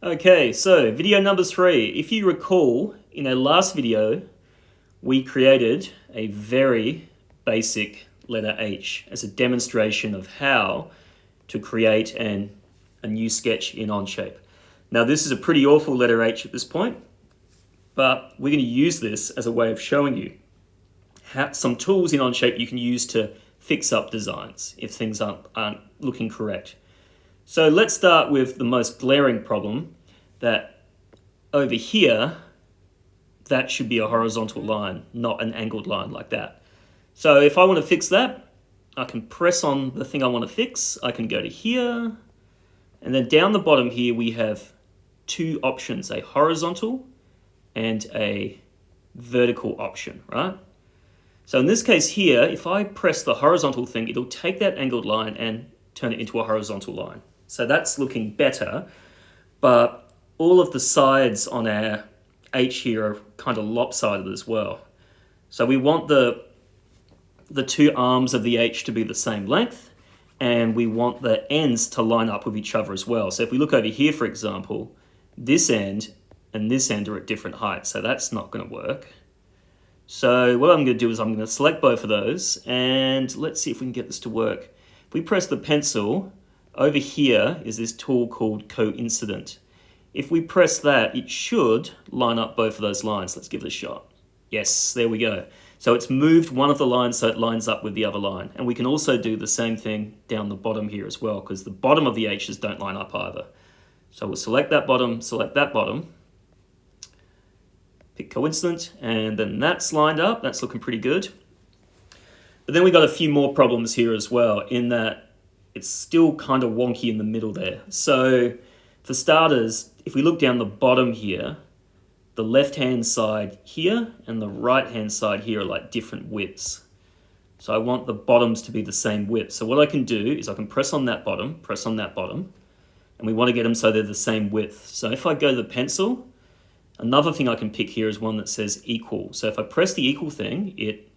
Okay, so video number 3. If you recall, in our last video, we created a very basic letter H as a demonstration of how to create a new sketch in Onshape. Now this is a pretty awful letter H at this point, but we're going to use this as a way of showing you some tools in Onshape you can use to fix up designs if things aren't looking correct. So let's start with the most glaring problem, that over here, that should be a horizontal line, not an angled line like that. So if I want to fix that, I can press on the thing I want to fix. I can go to here, and then down the bottom here we have two options, a horizontal and a vertical option, right? So in this case here, if I press the horizontal thing, it'll take that angled line and turn it into a horizontal line. So that's looking better, but all of the sides on our H here are kind of lopsided as well. So we want the two arms of the H to be the same length, and we want the ends to line up with each other as well. So if we look over here, for example, this end and this end are at different heights, so that's not going to work. So what I'm going to do is I'm going to select both of those, and let's see if we can get this to work. If we press the pencil, over here is this tool called Coincident. If we press that, it should line up both of those lines. Let's give it a shot. Yes, there we go. So it's moved one of the lines so it lines up with the other line. And we can also do the same thing down the bottom here as well, because the bottom of the H's don't line up either. So we'll select that bottom, pick Coincident, and then that's lined up. That's looking pretty good. But then we got a few more problems here as well, in that it's still kind of wonky in the middle there. So for starters, if we look down the bottom here, the left-hand side here and the right-hand side here are like different widths. So I want the bottoms to be the same width. So what I can do is I can press on that bottom, and we want to get them so they're the same width. So if I go to the pencil, another thing I can pick here is one that says equal. So if I press the equal thing, it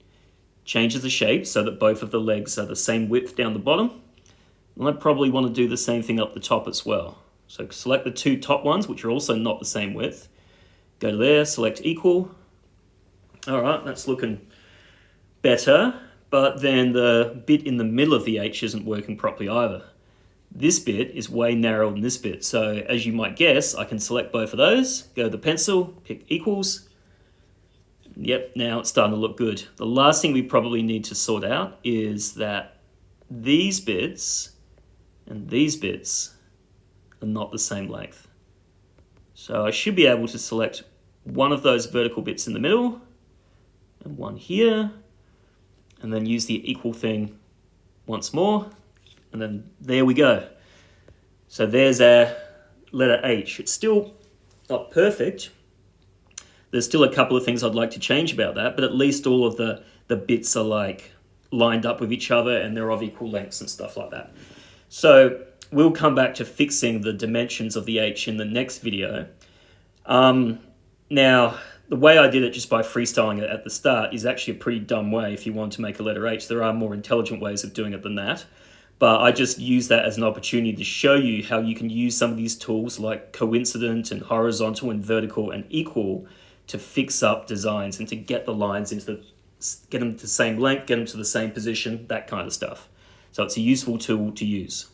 changes the shape so that both of the legs are the same width down the bottom. And I probably want to do the same thing up the top as well. So select the two top ones, which are also not the same width. Go to there, select equal. All right, that's looking better, but then the bit in the middle of the H isn't working properly either. This bit is way narrower than this bit. So as you might guess, I can select both of those, go to the pencil, pick equals. Yep, now it's starting to look good. The last thing we probably need to sort out is that these bits and these bits are not the same length. So I should be able to select one of those vertical bits in the middle and one here, and then use the equal thing once more, and then there we go. So there's our letter H. It's still not perfect. There's still a couple of things I'd like to change about that, but at least all of the bits are like lined up with each other and they're of equal lengths and stuff like that. So we'll come back to fixing the dimensions of the H in the next video. Now, the way I did it just by freestyling it at the start is actually a pretty dumb way if you want to make a letter H. There are more intelligent ways of doing it than that. But I just use that as an opportunity to show you how you can use some of these tools like coincident and horizontal and vertical and equal to fix up designs and to get the lines get them to the same length, get them to the same position, that kind of stuff. So it's a useful tool to use.